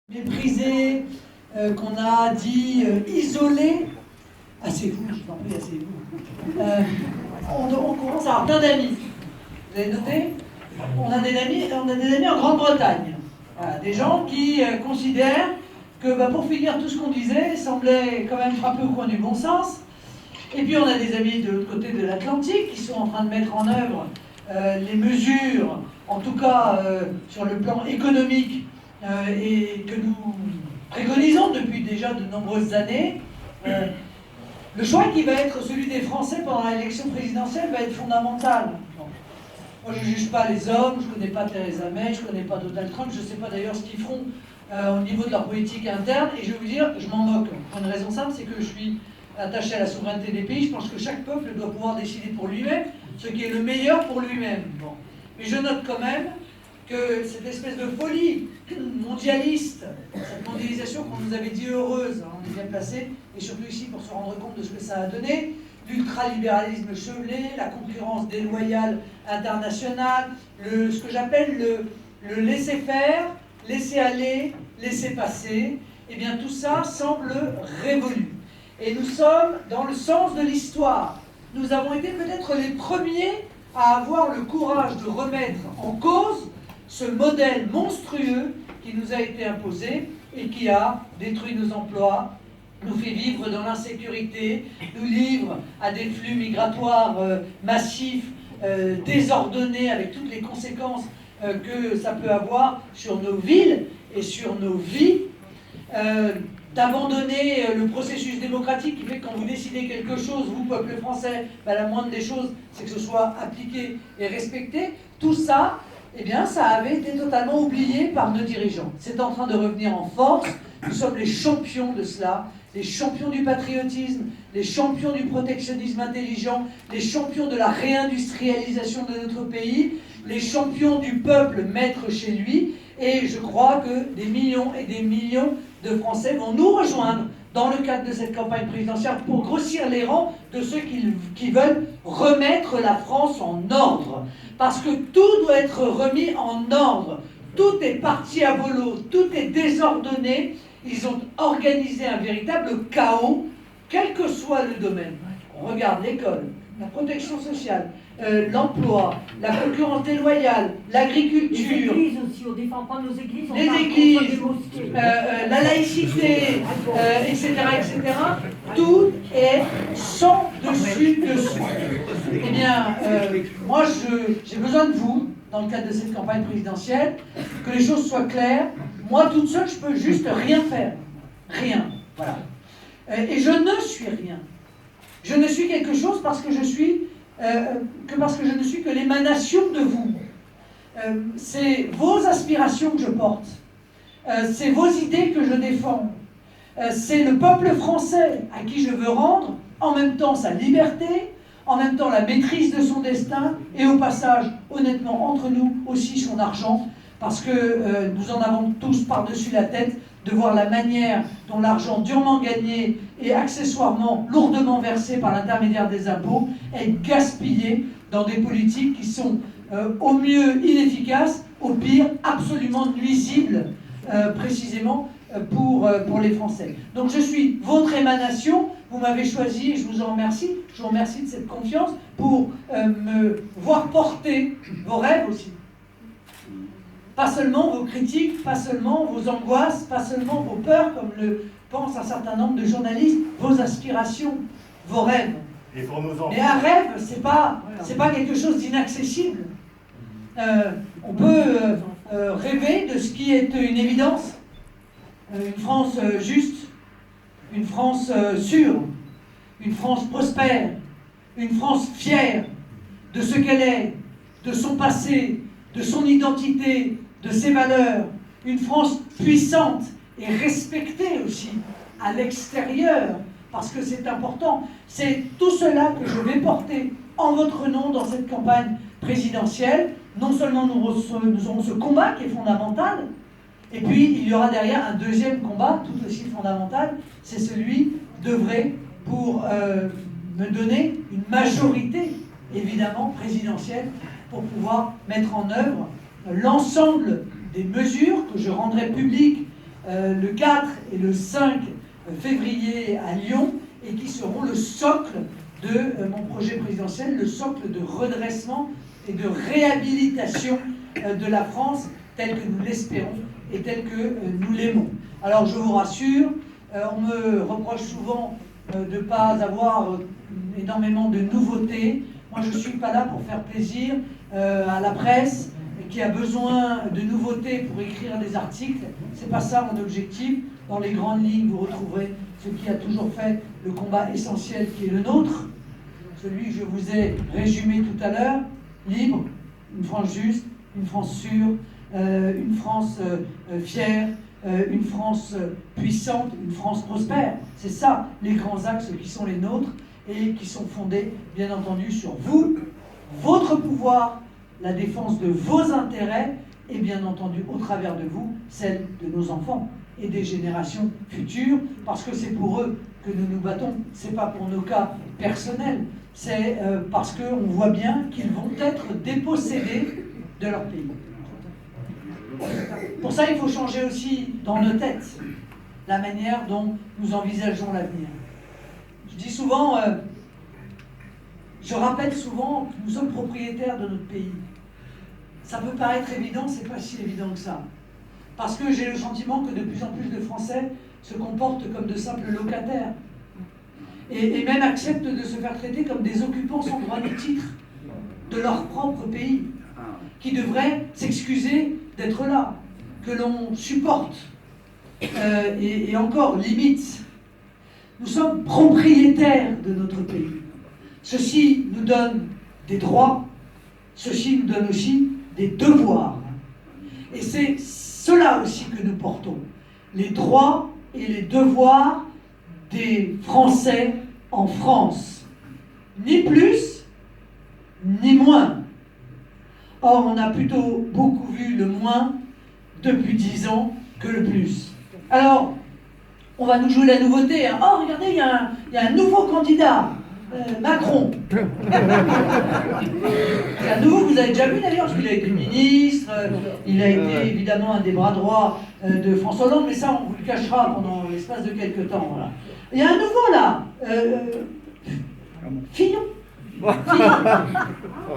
méprisé, qu'on a dit isolé. Asseyez-vous, je vous en prie, asseyez-vous. On commence à avoir plein d'amis. Vous avez noté? On a des amis en Grande-Bretagne. Voilà, des gens qui considèrent que pour finir, tout ce qu'on disait semblait quand même frapper au coin du bon sens. Et puis on a des amis de l'autre côté de l'Atlantique qui sont en train de mettre en œuvre les mesures, en tout cas sur le plan économique, et que nous préconisons depuis déjà de nombreuses années. Le choix qui va être celui des Français pendant l'élection présidentielle va être fondamental. Moi, je ne juge pas les hommes, je ne connais pas Theresa May, je ne connais pas Donald Trump, je ne sais pas d'ailleurs ce qu'ils feront au niveau de leur politique interne, et je vais vous dire, je m'en moque. Pour une raison simple, c'est que je suis attaché à la souveraineté des pays. Je pense que chaque peuple doit pouvoir décider pour lui-même ce qui est le meilleur pour lui-même. Bon. Mais je note quand même que cette espèce de folie mondialiste, cette mondialisation qu'on nous avait dit heureuse, on est bien placé, et surtout ici pour se rendre compte de ce que ça a donné, l'ultralibéralisme chevelé, la concurrence déloyale internationale, ce que j'appelle le laisser-faire, laisser-aller, laisser-passer, eh bien tout ça semble révolu. Et nous sommes dans le sens de l'histoire. Nous avons été peut-être les premiers à avoir le courage de remettre en cause ce modèle monstrueux qui nous a été imposé et qui a détruit nos emplois, nous fait vivre dans l'insécurité, nous livre à des flux migratoires massifs, désordonnés, avec toutes les conséquences que ça peut avoir sur nos villes et sur nos vies, d'abandonner le processus démocratique qui fait que quand vous décidez quelque chose, vous, peuple français, la moindre des choses, c'est que ce soit appliqué et respecté. Tout ça, eh bien, ça avait été totalement oublié par nos dirigeants. C'est en train de revenir en force. Nous sommes les champions de cela, les champions du patriotisme, les champions du protectionnisme intelligent, les champions de la réindustrialisation de notre pays, les champions du peuple maître chez lui. Et je crois que des millions et des millions de Français vont nous rejoindre dans le cadre de cette campagne présidentielle pour grossir les rangs de ceux qui veulent remettre la France en ordre. Parce que tout doit être remis en ordre. Tout est parti à volo, tout est désordonné. Ils ont organisé un véritable chaos, quel que soit le domaine. On regarde l'école, la protection sociale, l'emploi, la concurrence déloyale, l'agriculture, les églises aussi, on ne défend pas nos églises, on les parle églises, contre les mosquées. la laïcité, etc., etc. Tout est sans dessus dessous. Eh bien, moi, j'ai besoin de vous, dans le cadre de cette campagne présidentielle, que les choses soient claires. Moi, toute seule, je peux juste rien faire. Rien. Voilà. Et je ne suis rien. Je ne suis quelque chose parce que je ne suis que l'émanation de vous. C'est vos aspirations que je porte. C'est vos idées que je défends. C'est le peuple français à qui je veux rendre en même temps sa liberté, en même temps la maîtrise de son destin et au passage, honnêtement, entre nous aussi son argent, parce que nous en avons tous par-dessus la tête de voir la manière dont l'argent durement gagné et accessoirement lourdement versé par l'intermédiaire des impôts est gaspillé dans des politiques qui sont au mieux inefficaces, au pire absolument nuisibles précisément pour les Français. Donc je suis votre émanation, vous m'avez choisi et je vous en remercie. Je vous remercie de cette confiance pour me voir porter vos rêves aussi. Pas seulement vos critiques, pas seulement vos angoisses, pas seulement vos peurs, comme le pensent un certain nombre de journalistes, vos aspirations, vos rêves. Et pour nos enfants. Mais un rêve, c'est pas quelque chose d'inaccessible. On peut rêver de ce qui est une évidence. Une France juste, une France sûre, une France prospère, une France fière de ce qu'elle est, de son passé, de son identité, de ses valeurs, une France puissante et respectée aussi à l'extérieur, parce que c'est important. C'est tout cela que je vais porter en votre nom dans cette campagne présidentielle. Non seulement nous aurons ce combat qui est fondamental, et puis il y aura derrière un deuxième combat tout aussi fondamental, c'est celui d'œuvrer pour me donner une majorité, évidemment, présidentielle, pour pouvoir mettre en œuvre l'ensemble des mesures que je rendrai publiques le 4 et le 5 février à Lyon, et qui seront le socle de mon projet présidentiel, le socle de redressement et de réhabilitation de la France telle que nous l'espérons et telle que nous l'aimons. Alors je vous rassure, on me reproche souvent de ne pas avoir énormément de nouveautés. Moi je ne suis pas là pour faire plaisir à la presse qui a besoin de nouveautés pour écrire des articles. C'est pas ça mon objectif. Dans les grandes lignes, vous retrouverez ce qui a toujours fait le combat essentiel qui est le nôtre, celui que je vous ai résumé tout à l'heure: libre, une France juste, une France sûre, une France fière, une France puissante, une France prospère. C'est ça les grands axes qui sont les nôtres et qui sont fondés, bien entendu, sur vous, votre pouvoir, la défense de vos intérêts et bien entendu, au travers de vous, celle de nos enfants et des générations futures, parce que c'est pour eux que nous nous battons. C'est pas pour nos cas personnels, c'est parce qu'on voit bien qu'ils vont être dépossédés de leur pays. Pour ça, il faut changer aussi dans nos têtes la manière dont nous envisageons l'avenir. Je dis souvent, je rappelle souvent que nous sommes propriétaires de notre pays. Ça peut paraître évident, c'est pas si évident que ça. Parce que j'ai le sentiment que de plus en plus de Français se comportent comme de simples locataires. Et même acceptent de se faire traiter comme des occupants sans droit ni titre de leur propre pays, qui devraient s'excuser d'être là, que l'on supporte, et encore, limite. Nous sommes propriétaires de notre pays. Ceci nous donne des droits, ceci nous donne aussi des devoirs. Et c'est cela aussi que nous portons, les droits et les devoirs des Français en France. Ni plus, ni moins. Or, on a plutôt beaucoup vu le moins depuis 10 ans que le plus. Alors, on va nous jouer la nouveauté. Hein. Oh, regardez, il y a un nouveau candidat, Macron. C'est un nouveau, vous avez déjà vu d'ailleurs, parce qu'il a été ministre, il a été évidemment un des bras droits de François Hollande, mais ça, on vous le cachera pendant l'espace de quelques temps. Voilà. Il y a un nouveau là, Fillon.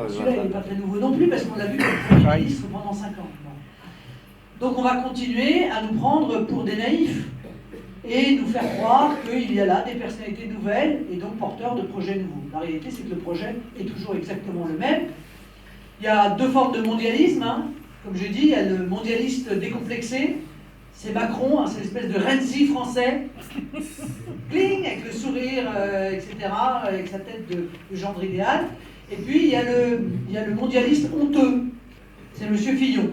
Celui-là, il n'est pas très nouveau non plus, parce qu'on l'a vu comme Premier ministre pendant 5 ans. Donc on va continuer à nous prendre pour des naïfs et nous faire croire qu'il y a là des personnalités nouvelles et donc porteurs de projets nouveaux. La réalité, c'est que le projet est toujours exactement le même. Il y a 2 formes de mondialisme. Hein. Comme je dis, il y a le mondialiste décomplexé, c'est Macron, hein, c'est l'espèce de Renzi français, cling, avec le sourire, etc., avec sa tête de gendre idéal. Et puis il y a le mondialiste honteux, c'est M. Fillon,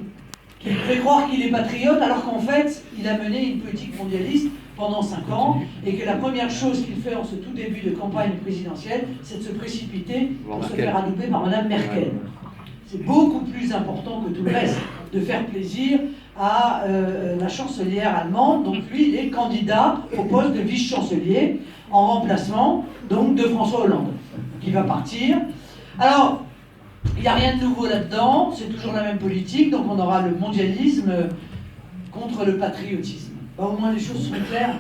qui fait croire qu'il est patriote alors qu'en fait, il a mené une politique mondialiste pendant 5 ans et que la première chose qu'il fait en ce tout début de campagne présidentielle, c'est de se précipiter pour se faire adouber par Mme Merkel. C'est beaucoup plus important que tout le reste de faire plaisir à la chancelière allemande. Donc lui, il est candidat au poste de vice-chancelier en remplacement donc de François Hollande, qui va partir. Alors, il n'y a rien de nouveau là-dedans, c'est toujours la même politique, donc on aura le mondialisme contre le patriotisme. Au moins les choses sont claires.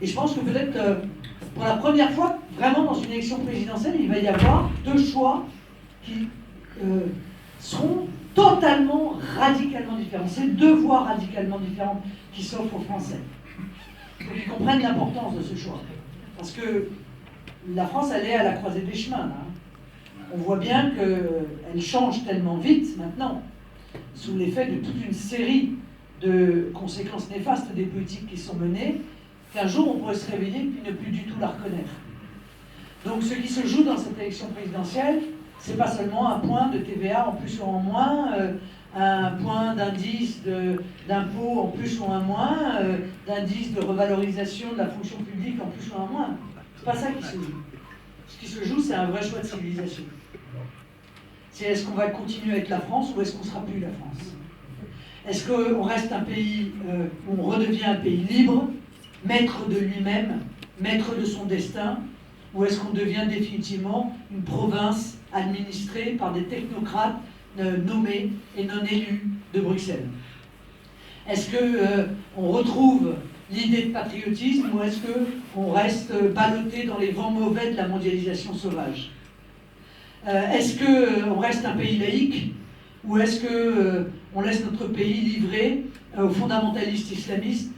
Et je pense que peut-être pour la première fois, vraiment dans une élection présidentielle, il va y avoir 2 choix qui seront totalement, radicalement différents. C'est 2 voies radicalement différentes qui s'offrent aux Français. Il faut qu'ils comprennent l'importance de ce choix. Parce que la France, elle est à la croisée des chemins. Là. On voit bien qu'elle change tellement vite maintenant, sous l'effet de toute une série de conséquences néfastes des politiques qui sont menées, qu'un jour on pourrait se réveiller et ne plus du tout la reconnaître. Donc ce qui se joue dans cette élection présidentielle, c'est pas seulement un point de TVA en plus ou en moins, un point d'indice d'impôt en plus ou en moins, d'indice de revalorisation de la fonction publique en plus ou en moins. C'est pas ça qui se joue. Ce qui se joue, c'est un vrai choix de civilisation. C'est est-ce qu'on va continuer à être la France ou est-ce qu'on ne sera plus la France? Est-ce qu'on reste un pays où on redevient un pays libre, maître de lui-même, maître de son destin, ou est-ce qu'on devient définitivement une province administrée par des technocrates nommés et non élus de Bruxelles? Est-ce qu'on retrouve l'idée de patriotisme ou est-ce qu'on reste ballotté dans les vents mauvais de la mondialisation sauvage? Est-ce qu'on reste un pays laïque ou est-ce qu'on laisse notre pays livré aux fondamentalistes islamistes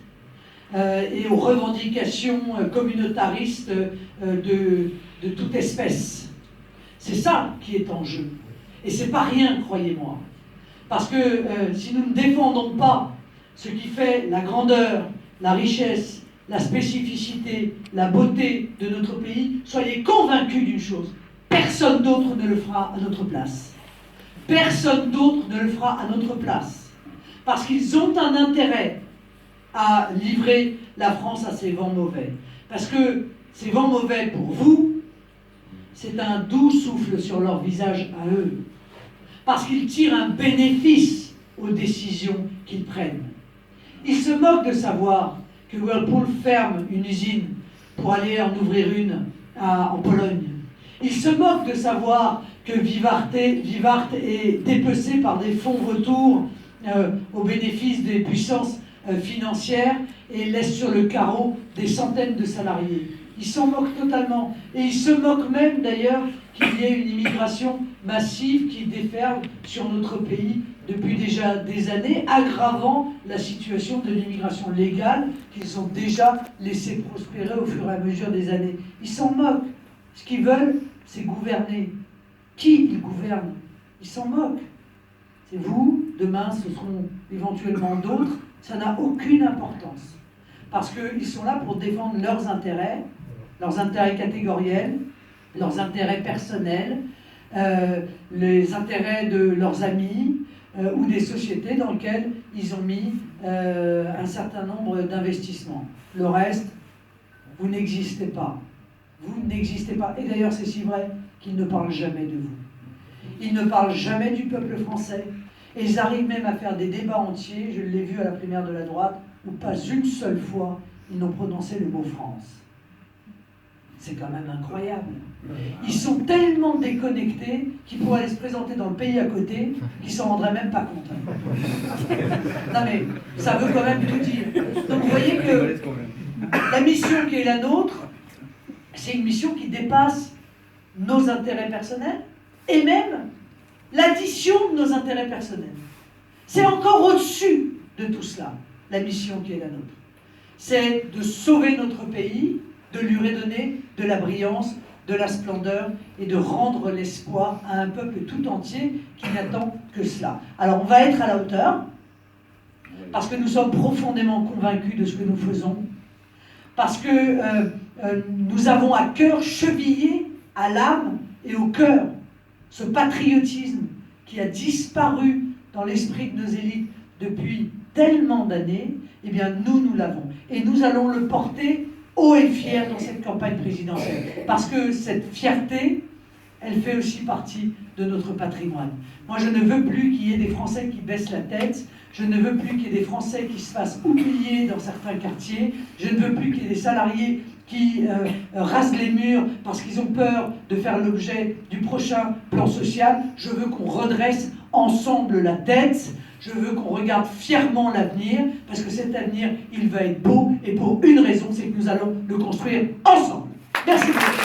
et aux revendications communautaristes de toute espèce? C'est ça qui est en jeu. Et c'est pas rien, croyez-moi. Parce que si nous ne défendons pas ce qui fait la grandeur, la richesse, la spécificité, la beauté de notre pays, soyez convaincus d'une chose, personne d'autre ne le fera à notre place. Personne d'autre ne le fera à notre place. Parce qu'ils ont un intérêt à livrer la France à ces vents mauvais. Parce que ces vents mauvais, pour vous, c'est un doux souffle sur leur visage à eux. Parce qu'ils tirent un bénéfice aux décisions qu'ils prennent. Ils se moquent de savoir que Whirlpool ferme une usine pour aller en ouvrir une en Pologne. Ils se moquent de savoir que Vivart est dépecé par des fonds retour au bénéfice des puissances financières et laisse sur le carreau des centaines de salariés. Ils s'en moquent totalement. Et ils se moquent même d'ailleurs qu'il y ait une immigration massive qui déferle sur notre pays depuis déjà des années, aggravant la situation de l'immigration légale qu'ils ont déjà laissé prospérer au fur et à mesure des années. Ils s'en moquent. Ce qu'ils veulent, c'est gouverner. Qui ils gouvernent? Ils s'en moquent. C'est vous, demain ce seront éventuellement d'autres, ça n'a aucune importance. Parce qu'ils sont là pour défendre leurs intérêts catégoriels, leurs intérêts personnels, les intérêts de leurs amis ou des sociétés dans lesquelles ils ont mis un certain nombre d'investissements. Le reste, vous n'existez pas. Vous n'existez pas. Et d'ailleurs, c'est si vrai qu'ils ne parlent jamais de vous. Ils ne parlent jamais du peuple français. Et ils arrivent même à faire des débats entiers, je l'ai vu à la primaire de la droite, où pas une seule fois ils n'ont prononcé le mot France. C'est quand même incroyable. Ils sont tellement déconnectés qu'ils pourraient aller se présenter dans le pays à côté, qu'ils s'en rendraient même pas compte. Non mais, ça veut quand même tout dire. Donc vous voyez que la mission qui est la nôtre, c'est une mission qui dépasse nos intérêts personnels et même l'addition de nos intérêts personnels. C'est encore au-dessus de tout cela, la mission qui est la nôtre. C'est de sauver notre pays, de lui redonner de la brillance, de la splendeur et de rendre l'espoir à un peuple tout entier qui n'attend que cela. Alors on va être à la hauteur, parce que nous sommes profondément convaincus de ce que nous faisons, parce que nous avons à cœur, chevillé à l'âme et au cœur, ce patriotisme qui a disparu dans l'esprit de nos élites depuis tellement d'années, eh bien nous l'avons. Et nous allons le porter haut et fier dans cette campagne présidentielle. Parce que cette fierté, elle fait aussi partie de notre patrimoine. Moi, je ne veux plus qu'il y ait des Français qui baissent la tête. Je ne veux plus qu'il y ait des Français qui se fassent oublier dans certains quartiers. Je ne veux plus qu'il y ait des salariés qui rasent les murs parce qu'ils ont peur de faire l'objet du prochain plan social. Je veux qu'on redresse ensemble la tête. Je veux qu'on regarde fièrement l'avenir, parce que cet avenir, il va être beau, et pour une raison, c'est que nous allons le construire ensemble. Merci beaucoup.